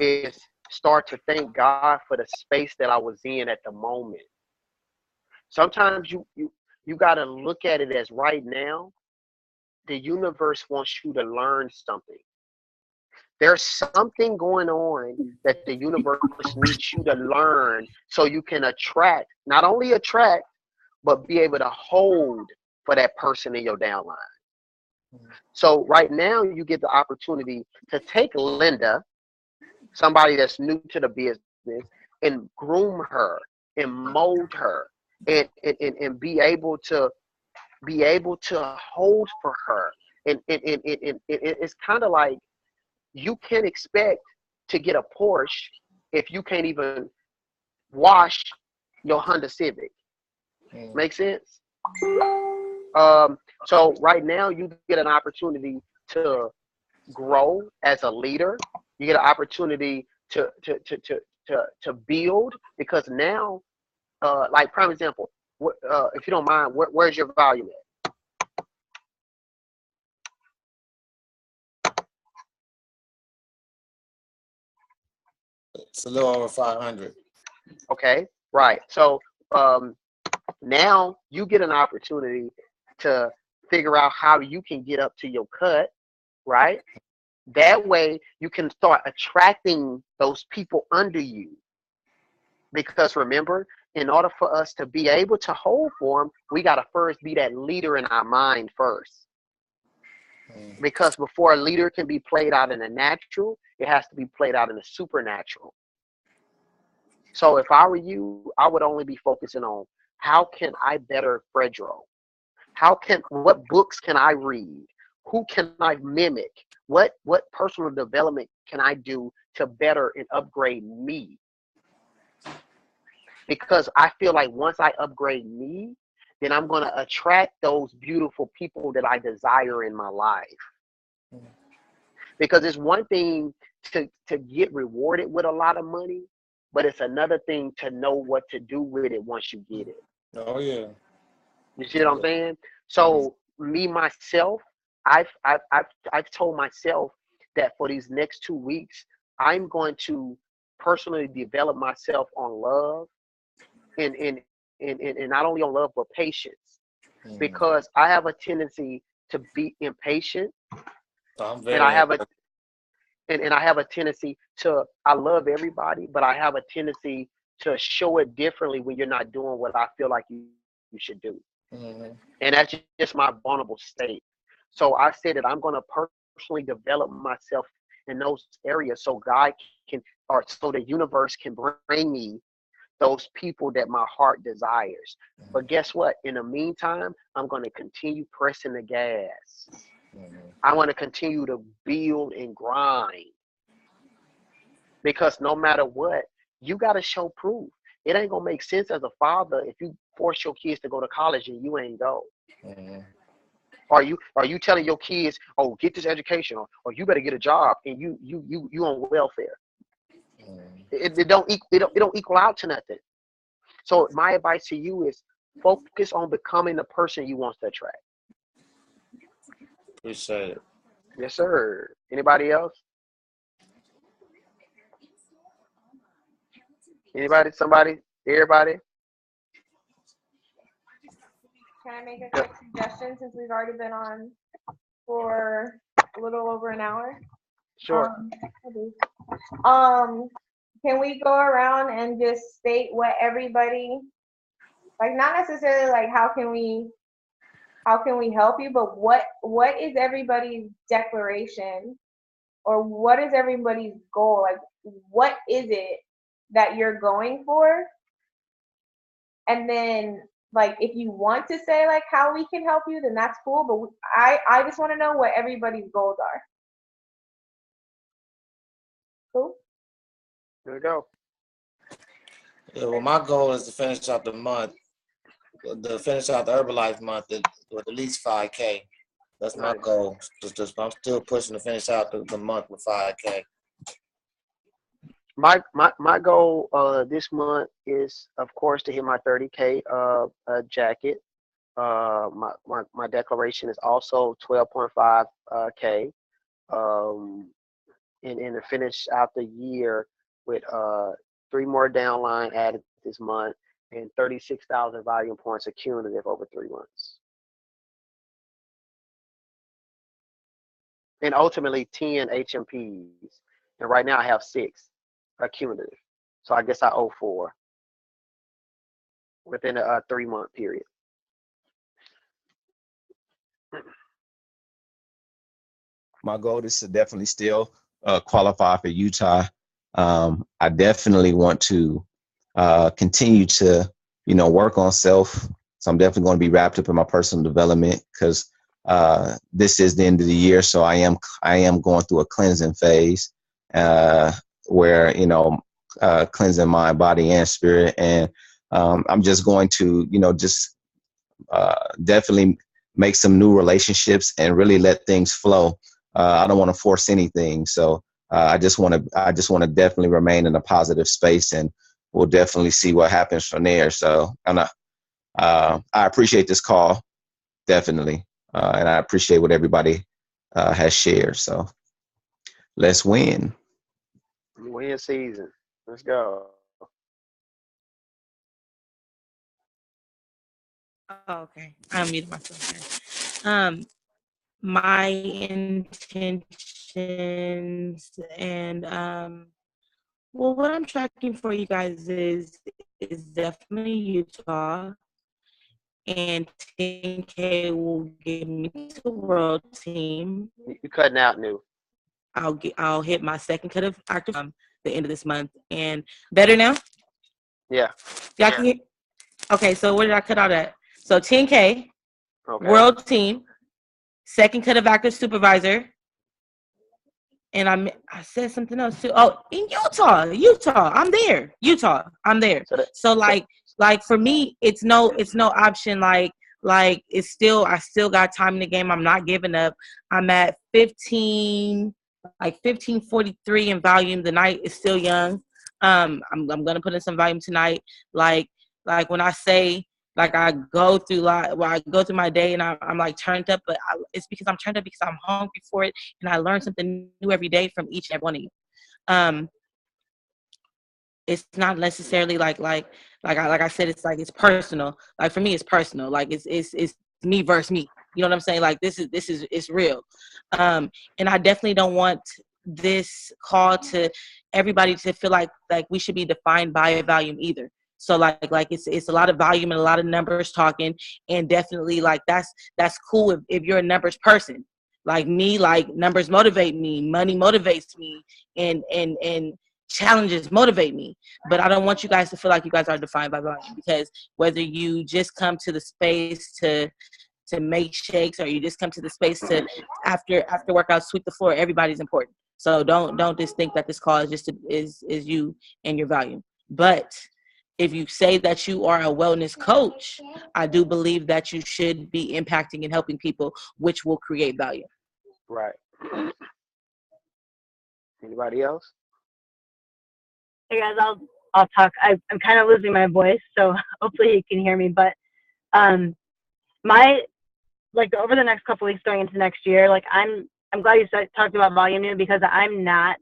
is start to thank God for the space that I was in at the moment. Sometimes you got to look at it as right now, the universe wants you to learn something. There's something going on that the universe needs you to learn so you can attract, not only attract, but be able to hold for that person in your downline. So right now you get the opportunity to take Linda, somebody that's new to the business, and groom her and mold her and be able to hold for her. And it's kind of like you can't expect to get a Porsche if you can't even wash your Honda Civic. Make sense? So right now you get an opportunity to grow as a leader. You get an opportunity to build, because now, like prime example, if you don't mind, where's your volume at? It's a little over 500. Okay, right. So now you get an opportunity to figure out how you can get up to your cut, right? That way you can start attracting those people under you. Because remember, in order for us to be able to hold for them, we got to first be that leader in our mind first. Because before a leader can be played out in the natural, it has to be played out in the supernatural. So if I were you, I would only be focusing on how can I better Fredro? What books can I read? Who can I mimic? What personal development can I do to better and upgrade me? Because I feel like once I upgrade me, then I'm going to attract those beautiful people that I desire in my life. Because it's one thing to get rewarded with a lot of money, but it's another thing to know what to do with it once you get it. Oh yeah. You see what I'm saying? So me myself, I've told myself that for these next 2 weeks, I'm going to personally develop myself on love and not only on love but patience, because I have a tendency to be impatient, and I have a and I have a tendency to I love everybody, but I have a tendency to show it differently when you're not doing what I feel like you should do. And that's just my vulnerable state. So I said that I'm going to personally develop myself in those areas so God can, or so the universe can bring me those people that my heart desires. But guess what? In the meantime, I'm going to continue pressing the gas. I want to continue to build and grind, because no matter what, you got to show proof. It ain't going to make sense as a father if you force your kids to go to college and you ain't go. Are you telling your kids, oh, get this education, or you better get a job, and you on welfare? It don't equal out to nothing. So my advice to you is focus on becoming the person you want to attract. Appreciate it. Yes, sir. Anybody else? Anybody? Somebody? Everybody? Can I make a quick suggestion since we've already been on for a little over an hour? Sure. Can we go around and just state what everybody, like, not necessarily like how can we help you, but what is everybody's declaration, or what is everybody's goal? Like, what is it that you're going for? And then, like, if you want to say like how we can help you, then that's cool. But I just want to know what everybody's goals are. Cool. There we go. Yeah, well, my goal is to finish out the month, to finish out the Herbalife month with at least 5K. That's my goal. I'm still pushing to finish out the month with 5K. My goal this month is, of course, to hit my 30K jacket. My declaration is also 12.5K. and to finish out the year with 3 more downline added this month and 36,000 volume points accumulative over 3 months. And ultimately 10 HMPs. And right now I have 6 accumulative. So I guess I owe 4 within a 3-month period. My goal is to definitely still qualify for Utah. I definitely want to continue to, work on self. So I'm definitely going to be wrapped up in my personal development because this is the end of the year. So I am going through a cleansing phase where, cleansing mind, body, and spirit. And I'm just going to, definitely make some new relationships and really let things flow. I don't want to force anything. So I just want to definitely remain in a positive space, and we'll definitely see what happens from there. So I appreciate this call, definitely. And I appreciate what everybody has shared. So let's win. Win season. Let's go. Oh, okay. I muted myself there. My intentions and well, what I'm tracking for you guys is definitely Utah, and 10K will get me to world team. You cutting out, New. I'll hit my second cut of active the end of this month, and better now. Yeah. Y'all can hear? Okay, so where did I cut out at? So 10K, Okay. world team, second cut of active supervisor, and I said something else too. Oh, in Utah, I'm there. Utah, I'm there. So like for me, it's no option. Like I still got time in the game. I'm not giving up. I'm at 1543 in volume. The night is still young. I'm gonna put in some volume tonight. Like when I say, like, I go through my day and I'm like turned up, but it's because I'm turned up because I'm hungry for it, and I learn something new every day from each and every one of you. It's not necessarily like I said, it's personal. Like for me, it's personal. Like it's me versus me. You know what I'm saying? Like this is it's real. And I definitely don't want this call to everybody to feel like we should be defined by a volume either. So like it's a lot of volume and a lot of numbers talking, and definitely like that's cool if you're a numbers person. Like me, like numbers motivate me, money motivates me, and challenges motivate me. But I don't want you guys to feel like you guys are defined by volume, because whether you just come to the space to make shakes, or you just come to the space to after workout sweep the floor, everybody's important. So don't just think that this call is just is you and your volume. But if you say that you are a wellness coach, I do believe that you should be impacting and helping people, which will create value. Right. Anybody else? Hey guys, I'll talk. I'm kind of losing my voice, so hopefully you can hear me. But my over the next couple weeks going into next year, I'm glad you talked about volume new, because I'm not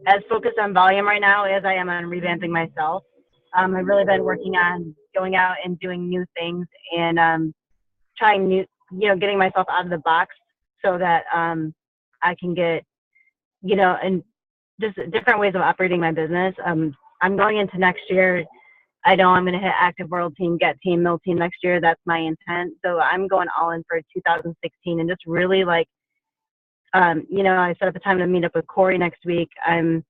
as focused on volume right now as I am on revamping myself. I've really been working on going out and doing new things, and trying new, getting myself out of the box so that I can get, and just different ways of operating my business. I'm going into next year. I know I'm going to hit active world team, get team, mill team next year. That's my intent. So I'm going all in for 2016, and just really I set up a time to meet up with Corey next week. I'm,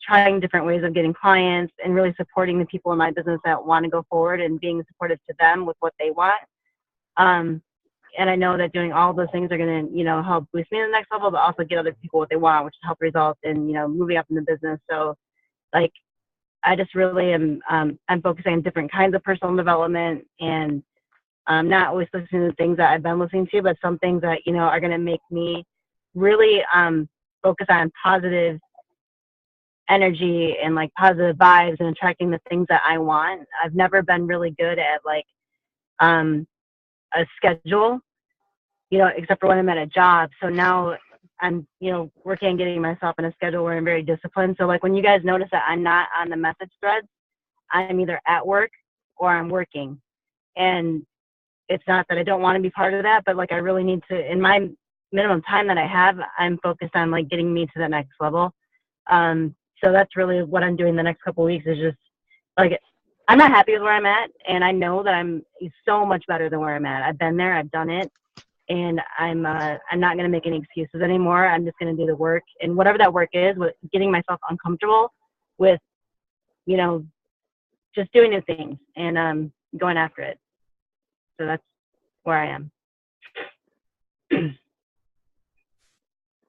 trying different ways of getting clients and really supporting the people in my business that want to go forward, and being supportive to them with what they want. And I know that doing all those things are going to, help boost me to the next level, but also get other people what they want, which is help result in, moving up in the business. So I just really am, I'm focusing on different kinds of personal development, and not always listening to things that I've been listening to, but some things that, are going to make me really focus on positive energy and positive vibes and attracting the things that I want. I've never been really good at a schedule, except for when I'm at a job. So now I'm, working on getting myself in a schedule where I'm very disciplined. So like when you guys notice that I'm not on the message threads, I'm either at work or I'm working. And it's not that I don't want to be part of that, but like I really need to, in my minimum time that I have, I'm focused on like getting me to the next level. So that's really what I'm doing the next couple of weeks is just like, I'm not happy with where I'm at. And I know that I'm so much better than where I'm at. I've been there, I've done it. And I'm not going to make any excuses anymore. I'm just going to do the work, and whatever that work is, with getting myself uncomfortable with, just doing new things and going after it. So that's where I am.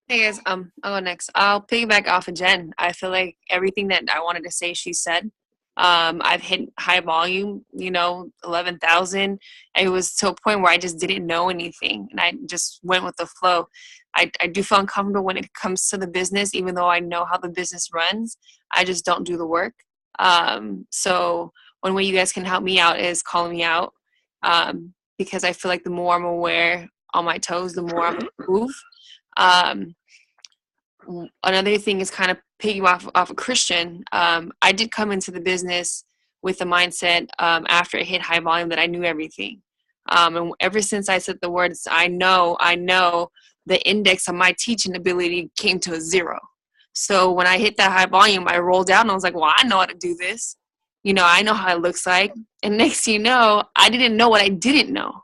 Hey guys, I'll go next. I'll piggyback off of Jen. I feel like everything that I wanted to say, she said. I've hit high volume, 11,000. It was to a point where I just didn't know anything, and I just went with the flow. I do feel uncomfortable when it comes to the business, even though I know how the business runs. I just don't do the work. So one way you guys can help me out is calling me out, because I feel like the more I'm aware on my toes, the more I move. Another thing is kind of piggy off of Christian. I did come into the business with the mindset after it hit high volume that I knew everything. And ever since I said the words, I know, the index of my teaching ability came to a 0. So when I hit that high volume, I rolled out and I was like, well, I know how to do this. I know how it looks like. And next thing you know, I didn't know what I didn't know.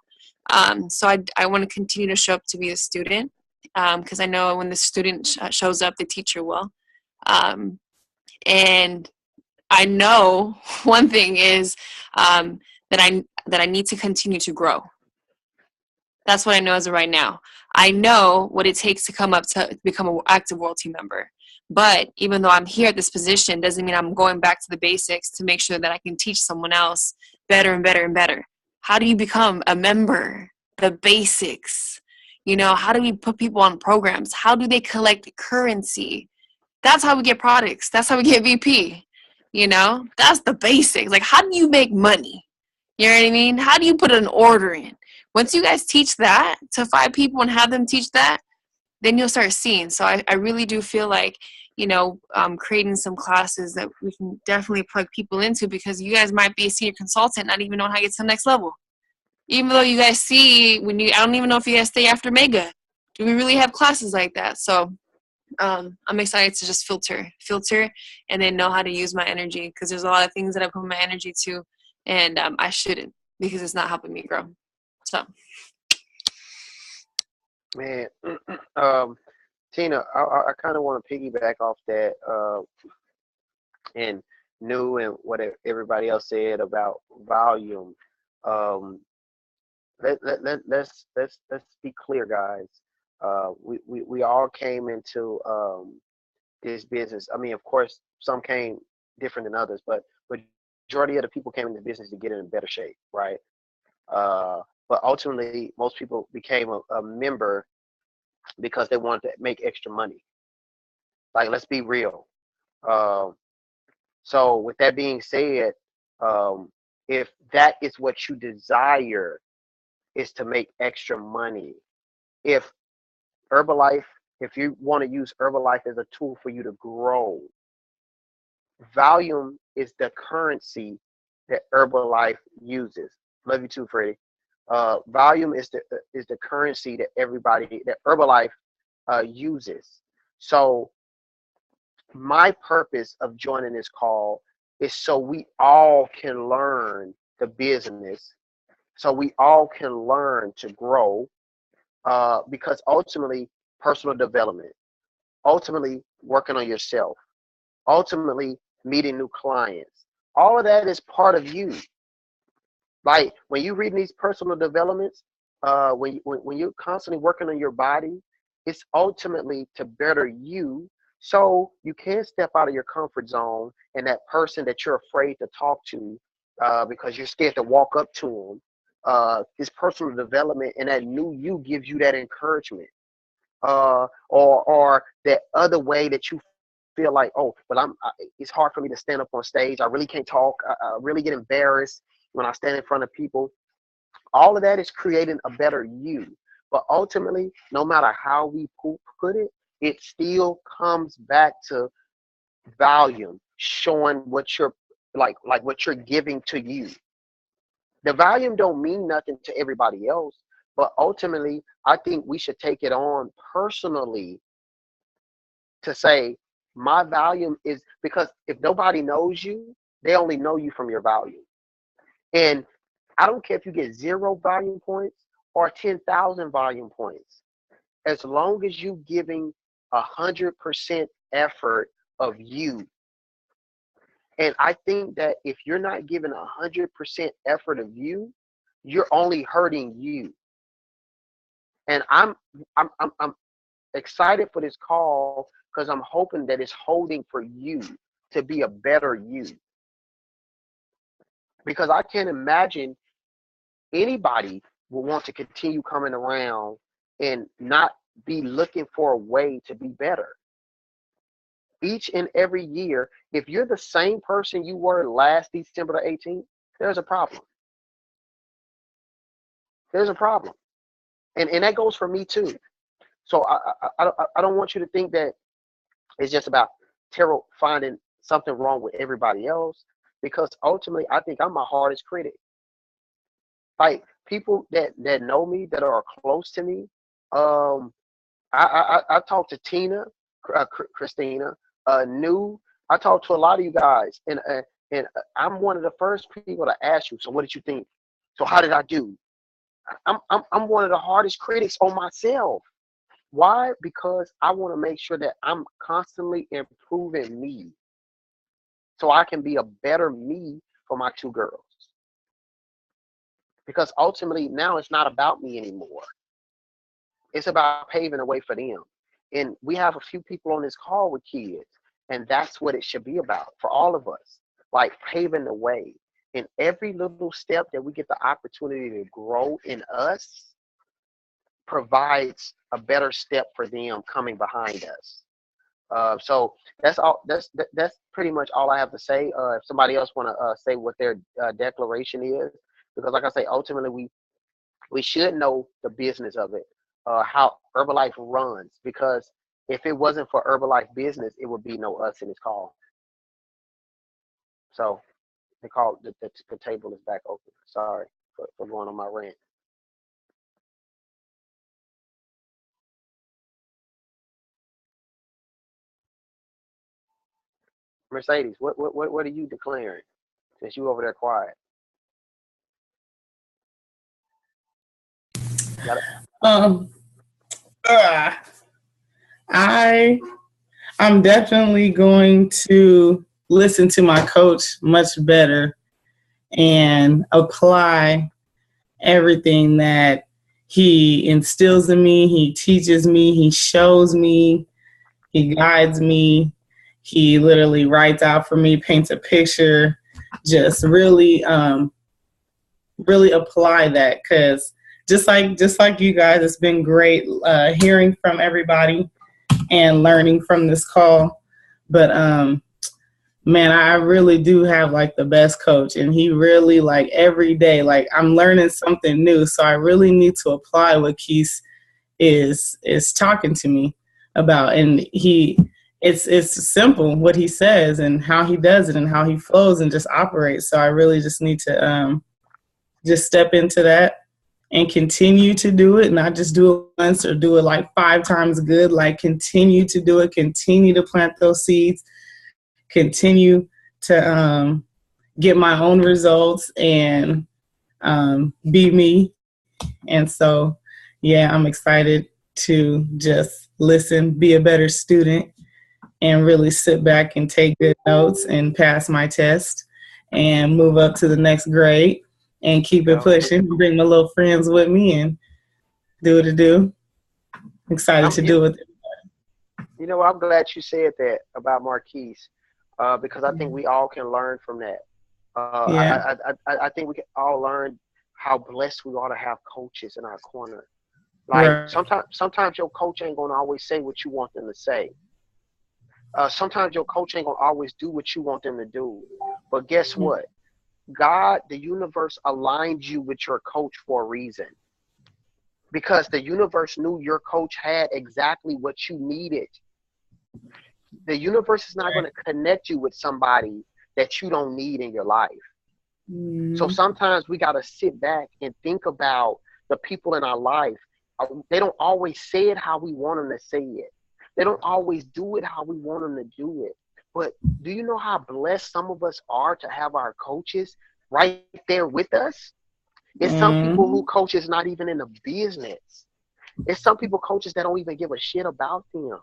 So I want to continue to show up to be a student. Because I know when the student shows up, the teacher will. And I know one thing is that I need to continue to grow. That's what I know as of right now. I know what it takes to come up to become an active world team member. But even though I'm here at this position, doesn't mean I'm going back to the basics to make sure that I can teach someone else better and better and better. How do you become a member? The basics. How do we put people on programs? How do they collect currency? That's how we get products. That's how we get VP. That's the basics. Like, how do you make money? You know what I mean? How do you put an order in? Once you guys teach that to 5 people and have them teach that, then you'll start seeing. So I really do feel like, creating some classes that we can definitely plug people into, because you guys might be a senior consultant, not even knowing how to get to the next level. Even though you guys see, I don't even know if you guys stay after Mega. Do we really have classes like that? So I'm excited to just filter, and then know how to use my energy, because there's a lot of things that I put my energy to, and I shouldn't, because it's not helping me grow. So. Man, Tina, I kind of want to piggyback off that and New and what everybody else said about volume. Let's be clear, guys. We all came into this business. I mean, of course, some came different than others, but majority of the people came into business to get in better shape, right? But ultimately, most people became a member because they wanted to make extra money. Like, let's be real. So with that being said, if that is what you desire, is to make extra money. If you want to use Herbalife as a tool for you to grow, volume is the currency that Herbalife uses. Love you too, Freddie. Volume is the currency that Herbalife uses. So my purpose of joining this call is so we all can learn the business, so we all can learn to grow, because ultimately personal development, ultimately working on yourself, ultimately meeting new clients, all of that is part of you. Like when you read these personal developments, when you're constantly working on your body, it's ultimately to better you, so you can step out of your comfort zone, and that person that you're afraid to talk to because you're scared to walk up to them, this personal development and that new you gives you that encouragement, or that other way that you feel like, oh, but it's hard for me to stand up on stage. I really can't talk. I really get embarrassed when I stand in front of people. All of that is creating a better you. But ultimately, no matter how we put it, it still comes back to volume, showing what you're like what you're giving to you. The volume don't mean nothing to everybody else, but ultimately, I think we should take it on personally to say my volume is, because if nobody knows you, they only know you from your volume. And I don't care if you get 0 volume points or 10,000 volume points, as long as you giving 100% effort of you. And I think that if you're not giving 100% effort of you, you're only hurting you. And I'm excited for this call because I'm hoping that it's holding for you to be a better you. Because I can't imagine anybody will want to continue coming around and not be looking for a way to be better. Each and every year, if you're the same person you were last December the 18th, there's a problem. There's a problem. And that goes for me too. So I don't want you to think that it's just about Terrell finding something wrong with everybody else, because ultimately I think I'm my hardest critic. Like people that know me, that are close to me, I talked to Tina, Christina, New. I talked to a lot of you guys, and I'm one of the first people to ask you. So what did you think? So how did I do? I'm one of the hardest critics on myself. Why? Because I want to make sure that I'm constantly improving me, so I can be a better me for my 2 girls. Because ultimately now it's not about me anymore. It's about paving the way for them. And we have a few people on this call with kids, and that's what it should be about for all of us, like paving the way. And every little step that we get the opportunity to grow in us provides a better step for them coming behind us. So that's all. That's pretty much all I have to say. If somebody else want to say what their declaration is, because like I say, ultimately we should know the business of it, how Herbalife runs. Because if it wasn't for Herbalife business, it would be no us in this call. So the table is back open. Sorry for going on my rant. Mercedes, what are you declaring since you over there quiet? Got it? I'm definitely going to listen to my coach much better and apply everything that he instills in me. He teaches me, he shows me, he guides me. He literally writes out for me, paints a picture, just really apply that. Because just like you guys, it's been great hearing from everybody and learning from this call. But man, I really do have like the best coach, and he really, like, every day, like, I'm learning something new. So I really need to apply what Keith is talking to me about. And it's simple what he says and how he does it and how he flows and just operates. So I really just need to just step into that and continue to do it, not just do it once or do it like 5 times good. Like, continue to do it, continue to plant those seeds, continue to get my own results and be me. And so, yeah, I'm excited to just listen, be a better student, and really sit back and take good notes and pass my test and move up to the next grade and keep it pushing, bring my little friends with me and do what I do. Excited to do it. You know, I'm glad you said that about Marquise, because I think we all can learn from that. I think we can all learn how blessed we are to have coaches in our corner. Like, sometimes your coach ain't gonna always say what you want them to say. Sometimes your coach ain't gonna always do what you want them to do. But guess what? God, the universe, aligned you with your coach for a reason. because the universe knew your coach had exactly what you needed. The universe is not going to connect you with somebody that you don't need in your life. So sometimes we got to sit back and think about the people in our life. They don't always say it how we want them to say it. They don't always do it how we want them to do it. But do you know how blessed some of us are to have our coaches right there with us? It's some people who coaches not even in the business. It's some people coaches that don't even give a shit about them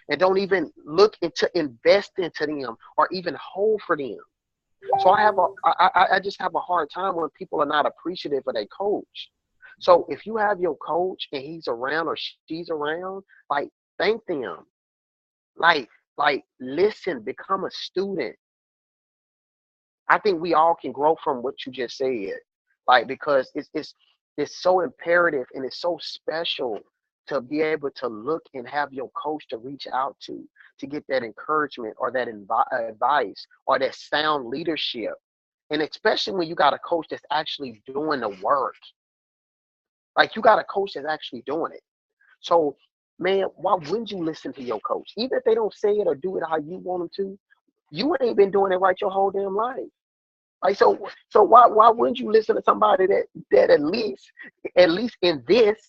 and don't even look into invest into them or even hold for them. So I just have a hard time when people are not appreciative of their coach. So if you have your coach and he's around or she's around, like thank them. Like listen, become a student. I think we all can grow from what you just said. Like because it's so imperative and it's so special to be able to look and have your coach to reach out to get that encouragement or that advice or that sound leadership. And especially when you got a coach that's actually doing the work. Like you got a coach that's actually doing it. So, man, why wouldn't you listen to your coach? Even if they don't say it or do it how you want them to, you ain't been doing it right your whole damn life. Like so why wouldn't you listen to somebody that at least in this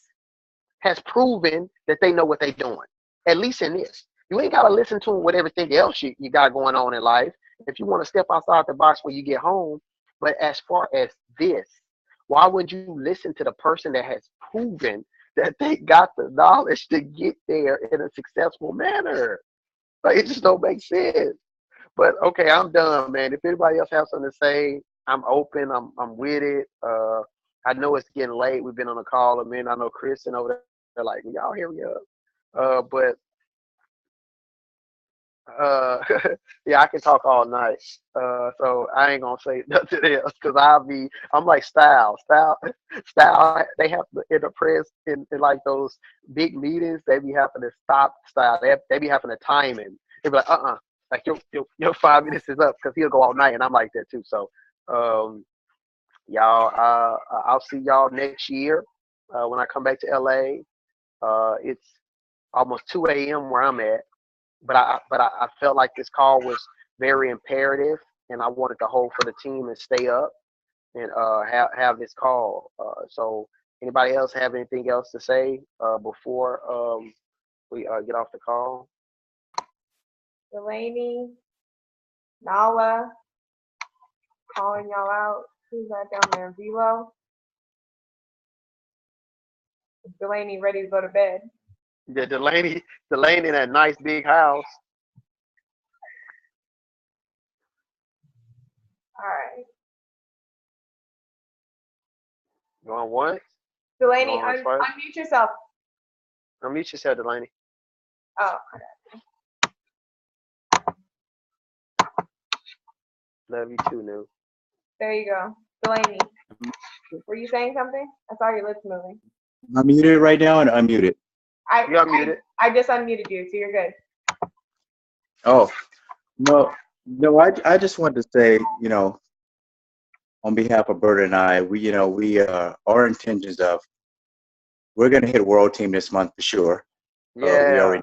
has proven that they know what they're doing. At least in this. You ain't gotta listen to them with everything else you got going on in life. If you want to step outside the box when you get home, but as far as this, why would you listen to the person that has proven that they got the knowledge to get there in a successful manner? Like it just don't make sense. But okay, I'm done, man. If anybody else has something to say, I'm open. I'm with it. I know it's getting late. We've been on a call a minute. I know Chris and over there, they're like, y'all hear me up. But yeah, I can talk all night. So I ain't gonna say nothing else because I'm like style. They have to in the press in like those big meetings. They be having to stop style. They be having to time him. They be like, like your 5 minutes is up because he'll go all night, and I'm like that too. So, y'all, I'll see y'all next year when I come back to LA. It's almost 2 a.m. where I'm at. But I felt like this call was very imperative, and I wanted to hold for the team and stay up and have this call. So anybody else have anything else to say before we get off the call? Delaney, Nala, calling y'all out. Who's that down there? Velo. Is Delaney ready to go to bed? Yeah, Delaney in that nice big house. All right. Going once? Delaney, Going twice? unmute yourself. Unmute yourself, Delaney. Oh. Love you too, New. There you go. Delaney, were you saying something? I saw your lips moving. I'm muted right now and unmuted. You're unmuted. I just unmuted you, so you're good. Oh, no, I just wanted to say, on behalf of Bert and I, our intentions of, we're going to hit world team this month for sure. Yeah.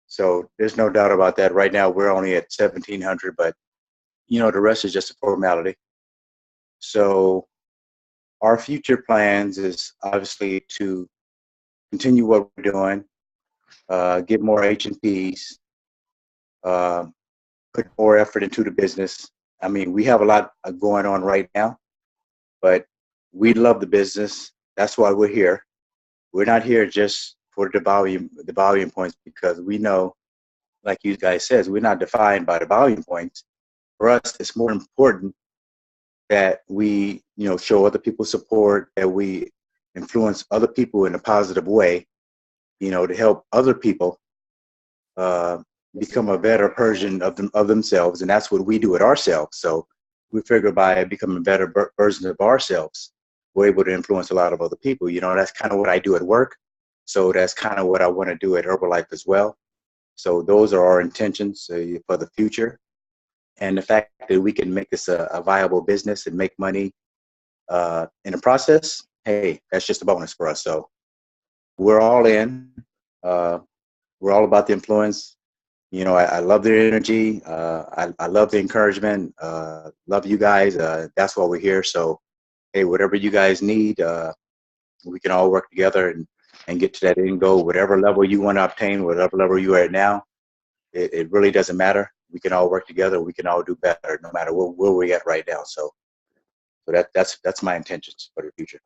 So there's no doubt about that. Right now, we're only at 1,700, but, the rest is just a formality. So our future plans is obviously to continue what we're doing, get more H&Ps, put more effort into the business. I mean, we have a lot going on right now, but we love the business. That's why we're here. We're not here just for the volume points, because we know, like you guys says, we're not defined by the volume points. For us, it's more important that we, show other people support, that we influence other people in a positive way, to help other people become a better version of themselves. And that's what we do it ourselves. So we figure by becoming a better version of ourselves, we're able to influence a lot of other people. That's kind of what I do at work. So that's kind of what I want to do at Herbalife as well. So those are our intentions for the future. And the fact that we can make this a viable business and make money in the process, hey, that's just a bonus for us. So we're all in. We're all about the influence. You know, I love their energy. I love the encouragement. Love you guys. That's why we're here. So, hey, whatever you guys need, we can all work together and get to that end goal. Whatever level you want to obtain, whatever level you are at now, it really doesn't matter. We can all work together. We can all do better, no matter where we're at right now. So that's my intentions for the future.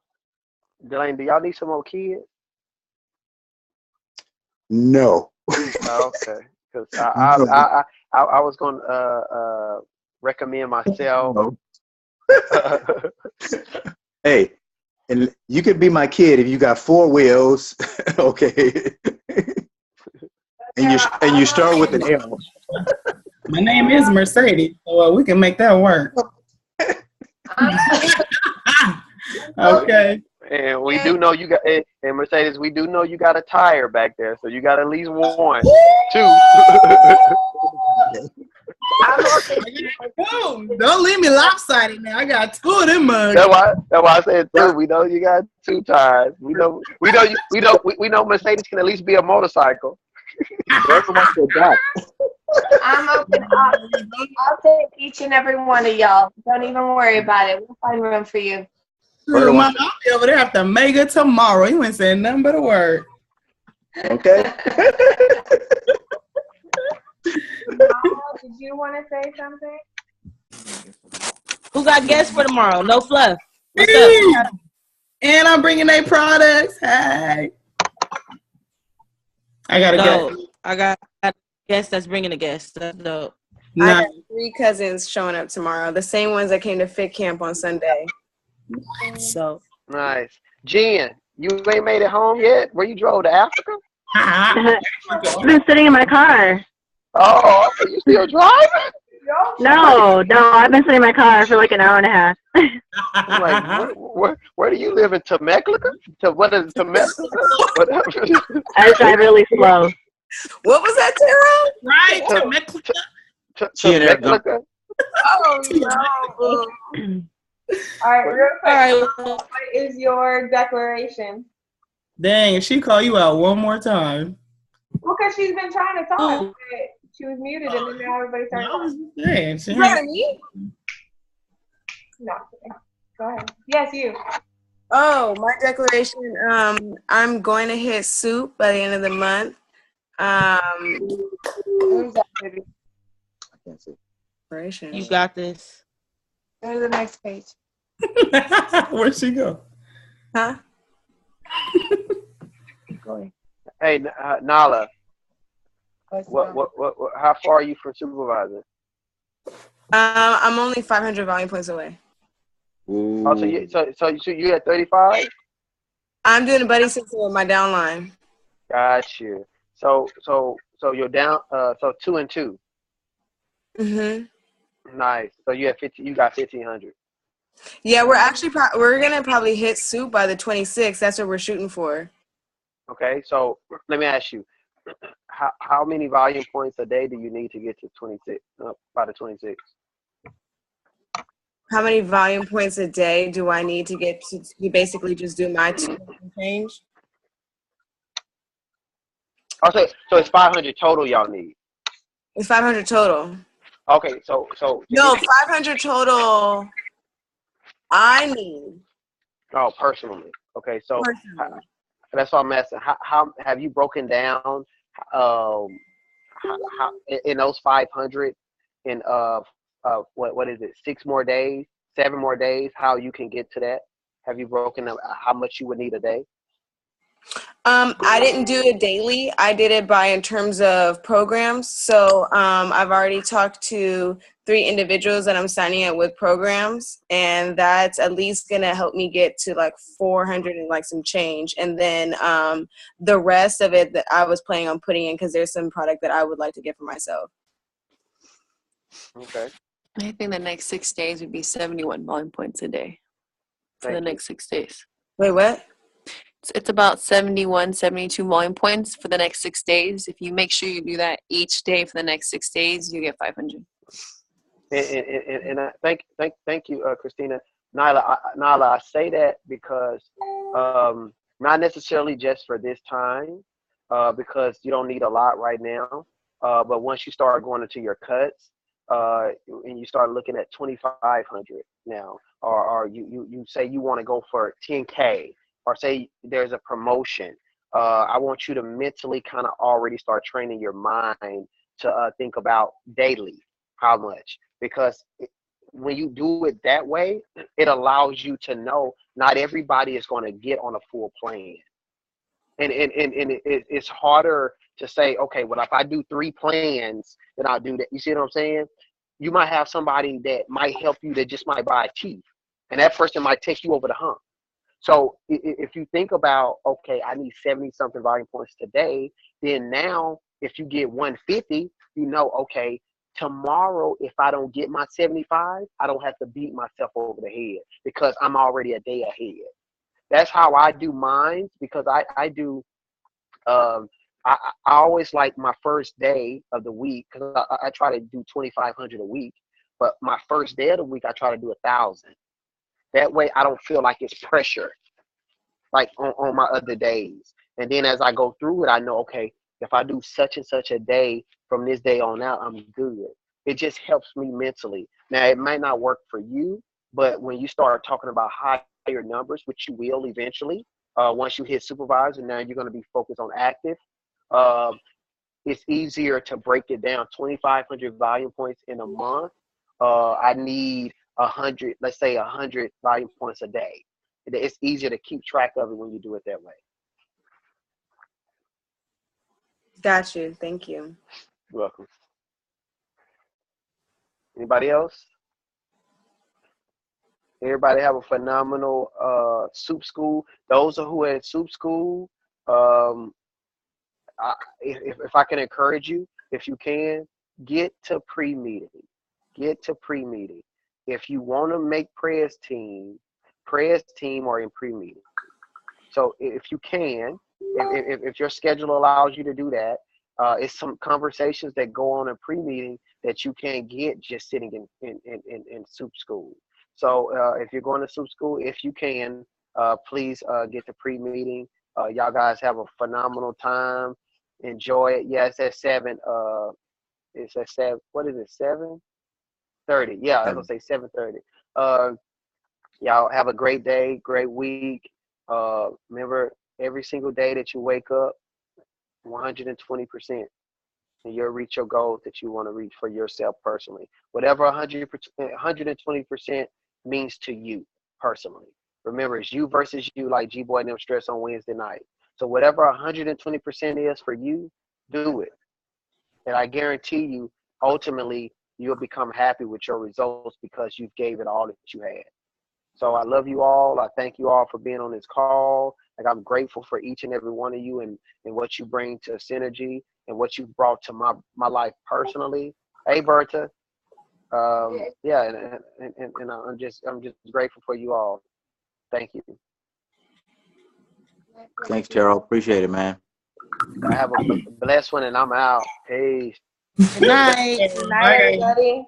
Delane, do y'all need some more kids? No. Oh, okay. Because No. I was going to recommend myself. No. Hey, and you could be my kid if you got 4 wheels, okay? and you start with an L. My name is Mercedes, so we can make that work. Okay. And we do know you got, and Mercedes, we do know you got a tire back there, so you got at least 1, 2. Don't leave me lopsided now. I got 2 of them mugs. That's why I said 2. We know you got 2 tires. We know Mercedes can at least be a motorcycle. I'm open. I'll take each and every one of y'all. Don't even worry about it. We'll find room for you. Mama, I'll be over there after Mega tomorrow. You ain't saying nothing but a word. Okay. Did you want to say something? Who got guests for tomorrow? No Fluff. What's up? And I'm bringing their products. Hey. I got a guest. I got a guest that's bringing a guest. That's dope. I got 3 cousins showing up tomorrow. The same ones that came to Fit Camp on Sunday. So nice. Jen, you ain't made it home yet? Where you drove to Africa? I've been sitting in my car. Oh, are you still driving? No, I've been sitting in my car for like an hour and a half. I'm like, where do you live in Temecula? What is Temecula? I drive really slow. What was that, Tara? Right, Temecula. Temecula. Oh, no. All right, real quick. What is your declaration? Dang, if she call you out one more time. Well, because she's been trying to talk. But she was muted, and then now everybody started talking. Is that me? No. Go ahead. Yes, you. Oh, my declaration. I'm going to hit soup by the end of the month. Where's that, baby? I can't see. You got this. Go to the next page. Where'd she go? Huh? Hey, Nala. What? How far are you from supervisor? I'm only 500 volume points away. Ooh. Oh, so you at 35? I'm doing a buddy system with my downline. Got you. So you're down. So 2 and 2. Mhm. Nice. So you have 50. You got 1,500. Yeah, we're gonna probably hit soup by the 26th. That's what we're shooting for. Okay. So let me ask you, how many volume points a day do you need to get to 26? By the 26th. How many volume points a day do I need to get to basically just do my 2 and change? Oh, so it's 500 total y'all need. It's 500 total. Okay, so No, 500 total. I need. Oh, personally. Okay, so that's what I'm asking. How have you broken down? How in those 500 in what is it? 6 more days, 7 more days? How you can get to that? Have you broken up how much you would need a day? I didn't do it daily. I did it in terms of programs. So I've already talked to 3 individuals that I'm signing up with programs, and that's at least gonna help me get to like 400 and like some change. And then the rest of it that I was planning on putting in because there's some product that I would like to get for myself. Okay. I think the next 6 days would be 71 volume points a day for the next 6 days. Wait, what? It's about 71, 72 volume points for the next 6 days. If you make sure you do that each day for the next 6 days, you get 500. And I thank you, Christina. Nyla, I say that because not necessarily just for this time, because you don't need a lot right now. But once you start going into your cuts, and you start looking at 2,500 now, or you say you want to go for 10K, or say there's a promotion. I want you to mentally kind of already start training your mind to think about daily how much, because when you do it that way, it allows you to know not everybody is going to get on a full plan. And it's harder to say, okay, well, if I do 3 plans, then I'll do that. You see what I'm saying? You might have somebody that might help you that just might buy a teeth, and that person might take you over the hump. So if you think about, okay, I need 70 something volume points today, then now if you get 150, you know, okay, tomorrow if I don't get my 75, I don't have to beat myself over the head because I'm already a day ahead. That's how I do mine, because I do I always like my first day of the week, because I try to do 2,500 a week, but my first day of the week I try to do 1,000. That way I don't feel like it's pressure like on my other days. And then as I go through it, I know, okay, if I do such and such a day from this day on out, I'm good. It just helps me mentally. Now, it might not work for you, but when you start talking about higher numbers, which you will eventually, once you hit supervisor, now you're going to be focused on active. It's easier to break it down. 2,500 volume points in a month. I need 100, let's say 100 volume points a day. It's easier to keep track of it when you do it that way. Got you. Thank you. You're welcome. Anybody else? Everybody have a phenomenal soup school. Those who are in soup school, if I can encourage you, if you can, get to pre-meeting. Get to pre-meeting. If you want to make prayers team or in pre-meeting. So if you can, if your schedule allows you to do that, it's some conversations that go on in pre-meeting that you can't get just sitting in soup school. So if you're going to soup school, if you can, please get to pre-meeting. Y'all guys have a phenomenal time. Enjoy it. Yeah, it's at 7. It's at 7. What is it? 7:30. Yeah, I was gonna say 7:30. Y'all have a great day, great week. Remember, every single day that you wake up, 120%, and you'll reach your goals that you want to reach for yourself personally. Whatever 120% means to you personally. Remember, it's you versus you, like G-Boy and them stress on Wednesday night. So whatever 120% is for you, do it. And I guarantee you, ultimately, you'll become happy with your results because you gave it all that you had. So I love you all. I thank you all for being on this call. Like, I'm grateful for each and every one of you and what you bring to Synergy and what you've brought to my life personally. Hey, Bertha. Yeah, and I'm just grateful for you all. Thank you. Thanks, Terrell. Appreciate it, man. I have a blessed one, and I'm out. Peace. Good night. Good night, everybody.